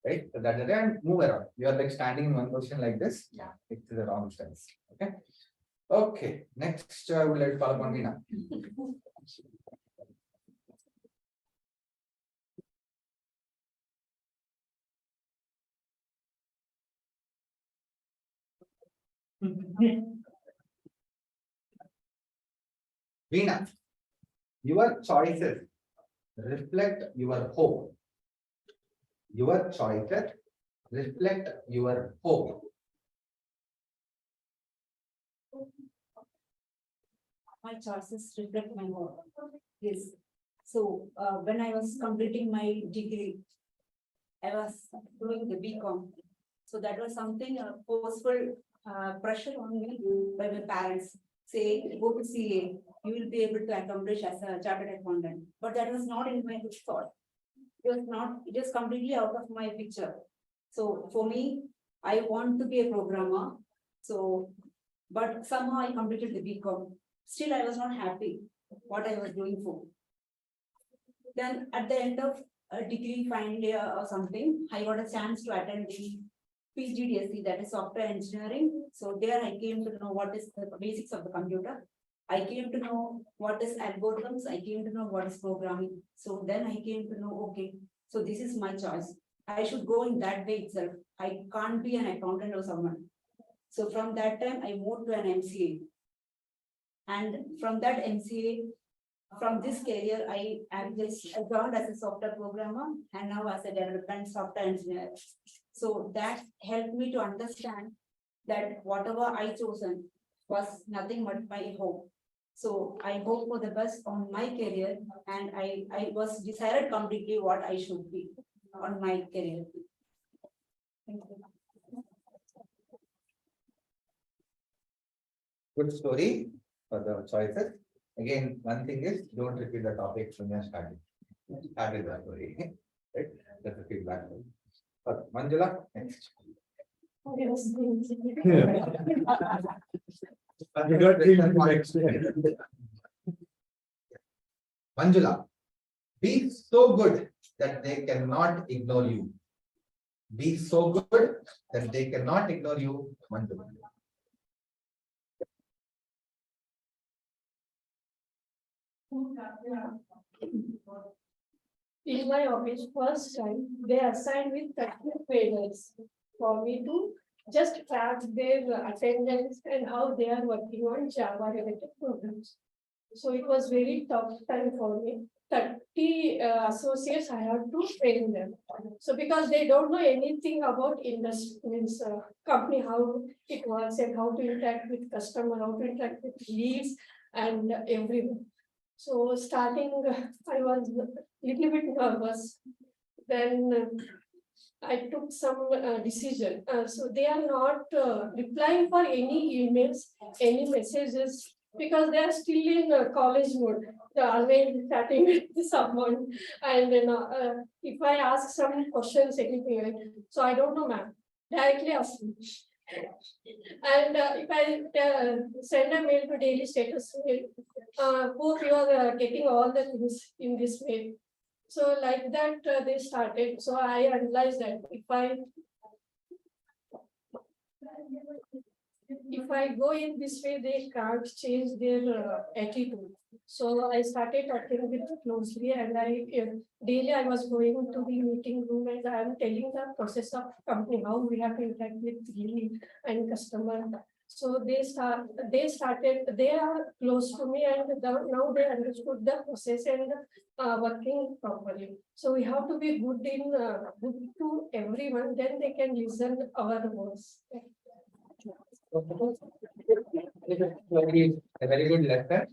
Right? So that is and move around. You are like standing in one position like this. Yeah, it's the wrong stance. Okay. Okay. Next, we'll let follow on Veena. Veena, your choices reflect your hope. Your choices reflect your hope. My choices reflect my hope. Yes. So when I was completing my degree, I was doing the BCom. So that was something forceful pressure on me by my parents. Say, go to CA, you will be able to accomplish as a chartered accountant. But that was not in my thought. It is completely out of my picture. So for me, I want to be a programmer. So, but somehow I completed the BCom. Still, I was not happy what I was doing for. Then at the end of a degree final year or something, I got a chance to attend the PGDSC, that is software engineering. So there I came to know what is the basics of the computer. I came to know what is algorithms. I came to know what is programming. So then I came to know, okay, so this is my choice. I should go in that way itself. I can't be an accountant or someone. So from that time, I moved to an MCA. And from that MCA, from this career, I joined as a software programmer and now as a development software engineer. So that helped me to understand that whatever I chosen was nothing but my hope. So I hope for the best on my career, and I was decided completely what I should be on my career. Thank you. Good story for the choices. Again, one thing is don't repeat the topic when you're starting. Start with the story. Right? That's the feedback. Manjula, next. Manjula, be so good that they cannot ignore you. be so good that they cannot ignore you one to one. In my office, first time, they assigned with 30 trainers for me to just track their attendance and how they are working on Java related programs. So it was very tough time for me. 30 associates, I have to train them. So because they don't know anything about industry, means company, how it works and how to interact with customer, how to interact with leads and everyone. So starting, I was a little bit nervous. Then I took some decision. So they are not replying for any emails, any messages, because they are still in college mode. They are always chatting with someone. And if I ask some questions, anything, so I don't know, ma'am. Directly ask me. And if I send a mail to daily status mail, hope you are getting all the things in this mail. So like that they started. So I analyzed that if I go in this way, they can't change their attitude. So I started talking with closely, and daily I was going to the meeting room and I am telling the process of company, how we have to interact with lead and customer. So they are close to me, and now they understood the process and working properly. So we have to be good to everyone, then they can listen our voice. A very good lesson.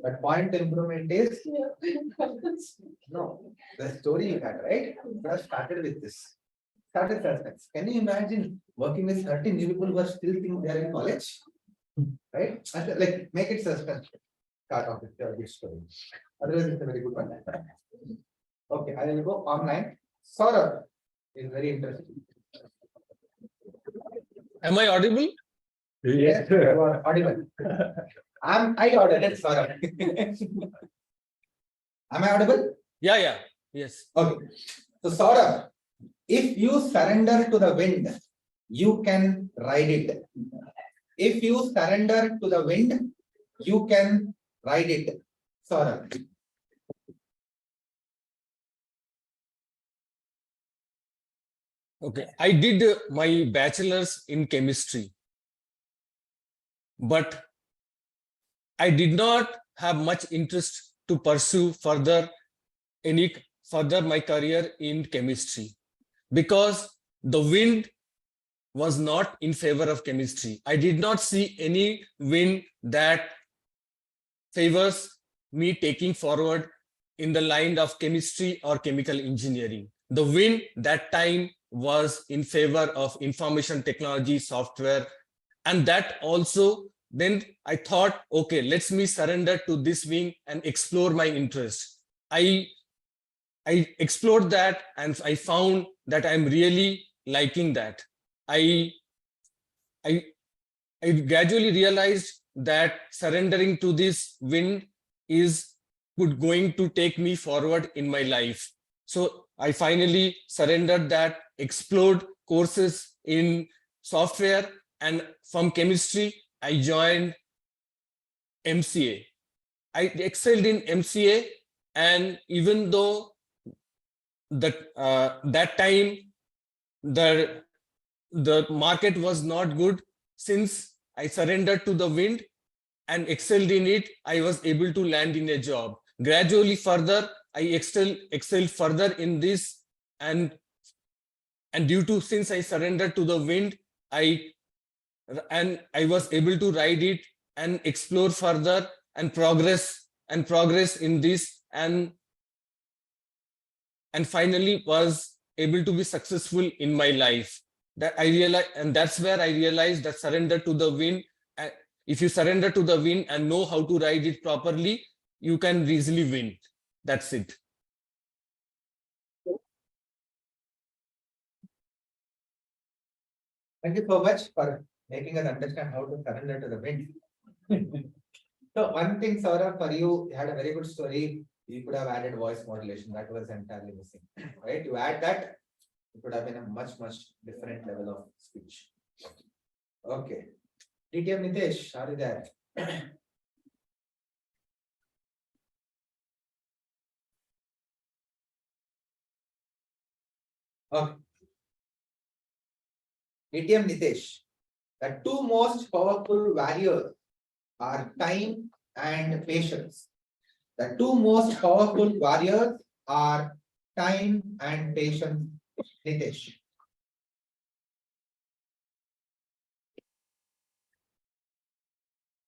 But point improvement is no, the story you had, right? You have started with this. Started suspense. Can you imagine working with 13 people who are still think they are in college? Right? Like make it suspense. Start off with your good story. Otherwise, it's a very good one. Okay, I will go online. Saurabh is very interesting. Am I audible? Yes, you are audible. I ordered it, Saurabh. Am I audible? Yeah. Yes. Okay. So Saurabh, if you surrender to the wind, you can ride it. If you surrender to the wind, you can ride it. Saurabh. Okay. I did my bachelor's in chemistry, but I did not have much interest to pursue further my career in chemistry, because the wind was not in favor of chemistry. I did not see any wind that favors me taking forward in the line of chemistry or chemical engineering. The wind that time was in favor of information technology, software, and that also, then I thought, okay, let's me surrender to this wing and explore my interest. I explored that and I found that I'm really liking that. I gradually realized that surrendering to this wind is going to take me forward in my life. So I finally surrendered that, explored courses in software, and from chemistry, I joined MCA. I excelled in MCA, and even though that time the market was not good, since I surrendered to the wind and excelled in it, I was able to land in a job. Gradually further, I excelled further in this, and since I surrendered to the wind, I was able to ride it and explore further and progress in this, and finally was able to be successful in my life. That I realized, and that's where I realized that surrender to the wind. If you surrender to the wind and know how to ride it properly, you can easily win. That's it. Thank you so much for making us understand how to surrender to the wind. So one thing, Saurabh, for you had a very good story. You could have added voice modulation. That was entirely missing, right? You add that, it would have been a much different level of speech. Okay. DTM Nitesh, are you there? Okay. DTM Nitesh, the two most powerful warriors are time and patience. The two most powerful warriors are time and patience. Nitesh.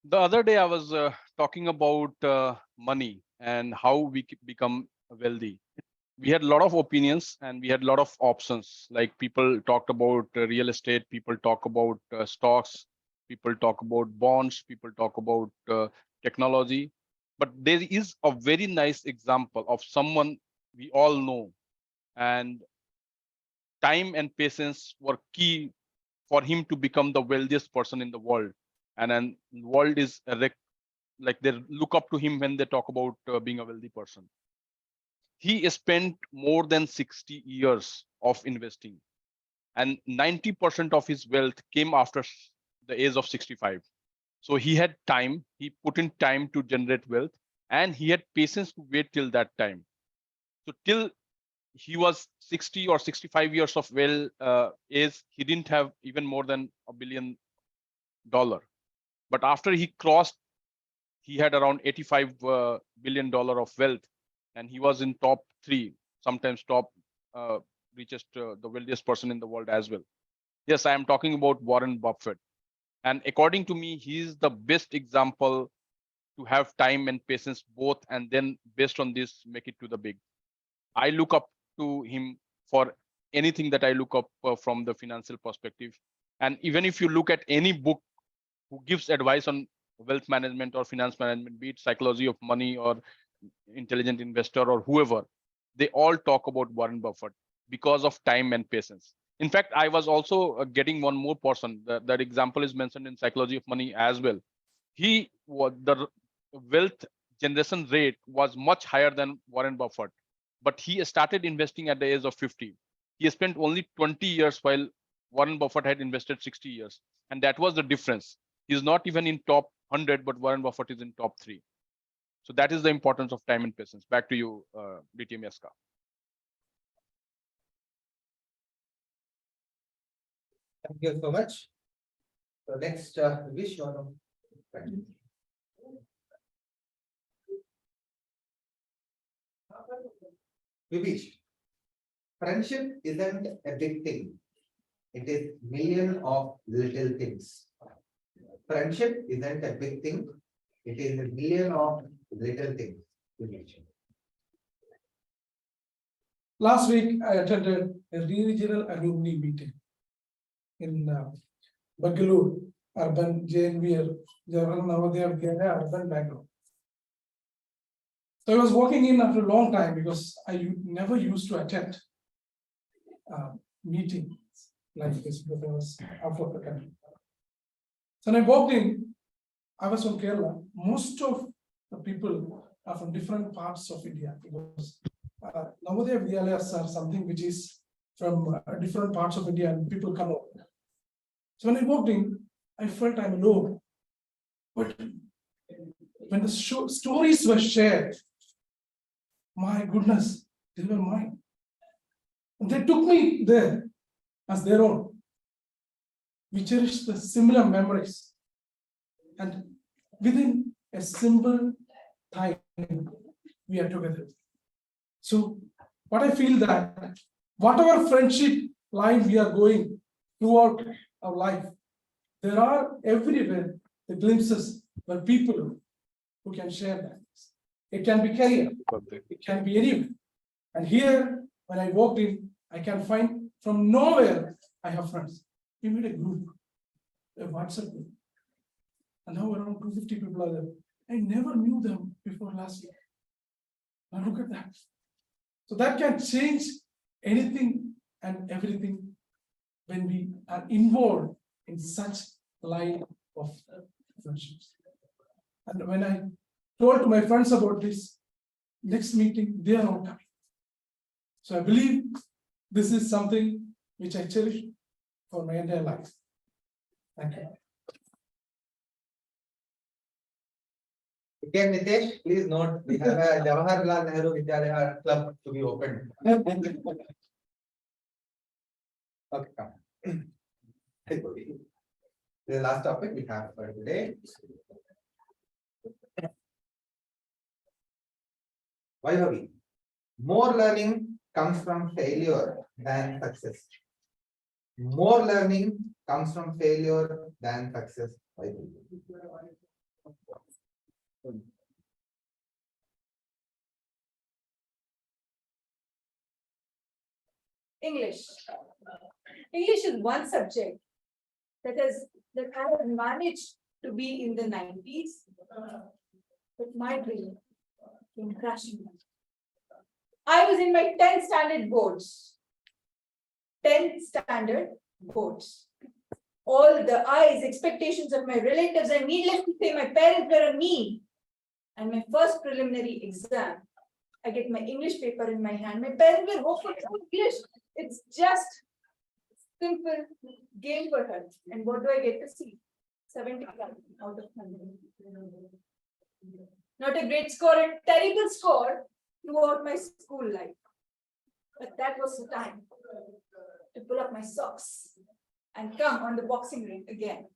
The other day I was talking about money and how we become wealthy. We had a lot of opinions and we had a lot of options. Like people talked about real estate, people talk about stocks, people talk about bonds, people talk about technology. But there is a very nice example of someone we all know, and time and patience were key for him to become the wealthiest person in the world. And then the world is like they look up to him when they talk about being a wealthy person. He spent more than 60 years of investing, and 90% of his wealth came after the age of 65. So he had time, he put in time to generate wealth, and he had patience to wait till that time. So till he was 60 or 65 years of age, he didn't have even more than $1 billion. But after he crossed, he had around $85 billion of wealth, and he was in top 3, sometimes top richest, the wealthiest person in the world as well. Yes, I am talking about Warren Buffett. And according to me, he is the best example to have time and patience both, and then based on this, make it to the big. I look up to him for anything that I look up from the financial perspective. And even if you look at any book who gives advice on wealth management or finance management, be it Psychology of Money or Intelligent Investor or whoever, they all talk about Warren Buffett because of time and patience. In fact, I was also getting one more person. That example is mentioned in Psychology of Money as well. The wealth generation rate was much higher than Warren Buffett, but he started investing at the age of 50. He spent only 20 years while Warren Buffett had invested 60 years. And that was the difference. He's not even in top 100, but Warren Buffett is in top 3. So that is the importance of time and patience. Back to you, DTM Yaska. Thank you so much. So next, Vish, Vivish, friendship isn't a big thing. It is million of little things. Friendship isn't a big thing. It is a million of little things. Vivish. Last week, I attended a regional alumni meeting in Bangalore, urban JNVR, Jawaharlal Navodaya Vidyalaya, urban Bangalore. So I was walking in after a long time because I never used to attend meetings like this because I was out of the country. So when I walked in, I was from Kerala. Most of the people are from different parts of India because Navodaya Vidyalayas are something which is from different parts of India and people come over. So when I walked in, I felt I'm alone. But when the stories were shared, my goodness, they were mine. And they took me there as their own. We cherish the similar memories. And within a simple time, we are together. So what I feel that whatever friendship line we are going throughout our life, there are everywhere the glimpses where people who can share that. It can be career, it can be anywhere. And here, when I walked in, I can find from nowhere I have friends. We made a group, a WhatsApp group. And now around 250 people are there. I never knew them before last year. Now look at that. So that can change anything and everything when we are involved in such line of friendships. And when I told to my friends about this next meeting, they are all coming. So I believe This is something which I cherish for my entire life. Thank you. Okay, Nitesh, please note, we have a Jawaharlal Nehru Vidyalaya Club to be opened. Okay, come. This is the last topic we have for today. Vaibhavi, more learning comes from failure than success. More learning comes from failure than success. Vaibhavi. English. English is one subject that I have managed to be in the 90s, but my dream came crashing down. I was in my 10th standard boards. 10th standard boards. All the eyes, expectations of my relatives, and needless to say, my parents were on me. And my first preliminary exam, I get my English paper in my hand. My parents were hopeful for English. It's just simple game for her. And what do I get to see? 75 out of 100. Not a great score, a terrible score throughout my school life. But that was the time to pull up my socks and come on the boxing ring again.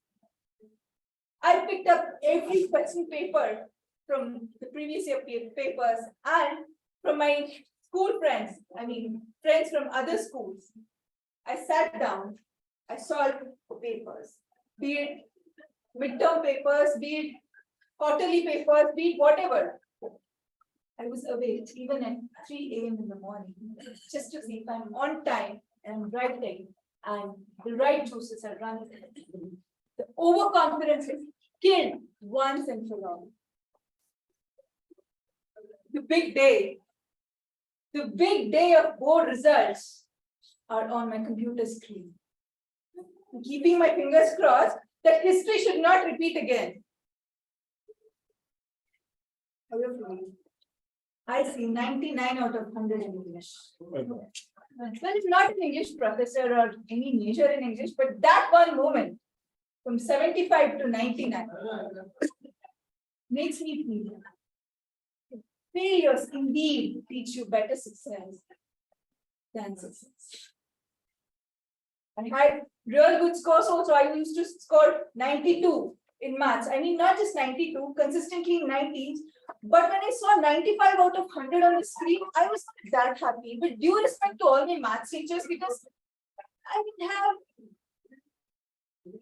I picked up every question paper from the previous year papers and from my school friends, friends from other schools. I sat down, I solved papers, be it midterm papers, be it quarterly papers, be it whatever. I was awake even at 3 a.m. in the morning, just to see if I'm on time and writing and the right juices are running. The overconfidence is killed once and for all. The big day of board results are on my computer screen. Keeping my fingers crossed that history should not repeat again. However, I see 99 out of 100 in English. Well, it's not an English professor or any major in English, but that one moment from 75 to 99 makes me feel failures indeed teach you better success than success. I had real good scores also. I used to score 92 in maths. Not just 92, consistently in 90s. But when I saw 95 out of 100 on the screen, I was not that happy. But due respect to all my maths teachers, because I didn't have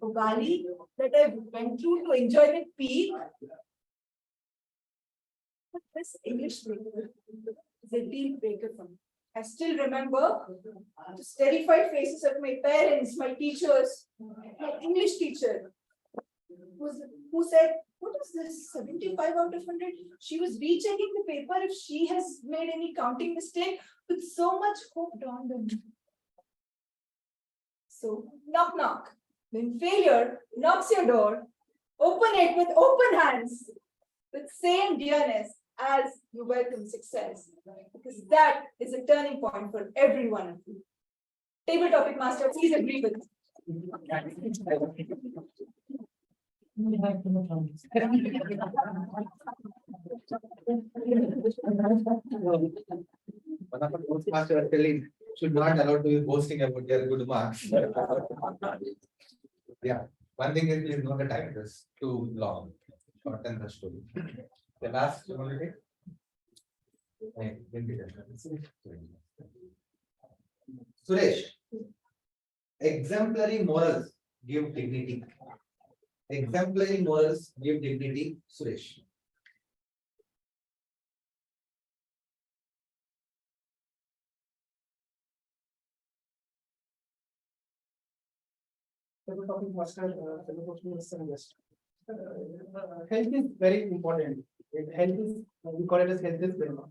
Ugali that I went through to enjoy the peak. But this English paper is a deal breaker for me. I still remember the terrified faces of my parents, my teachers, my English teacher, who said, "What is this? 75 out of 100? She was rechecking the paper if she has made any counting mistake with so much hope dawned on me." So, knock, knock. When failure knocks your door, open it with open hands, with same dearness as you welcome success, because that is a turning point for every one of you. Table topic master, please agree with me. One of the postmaster telling should not allow to be boasting about their good marks. Yeah, one thing is please know the time is too long. Shorten the story. The last one. Suresh, exemplary morals give dignity. Exemplary morals give dignity. Suresh. Health is very important. Health is, we call it as health is wealth.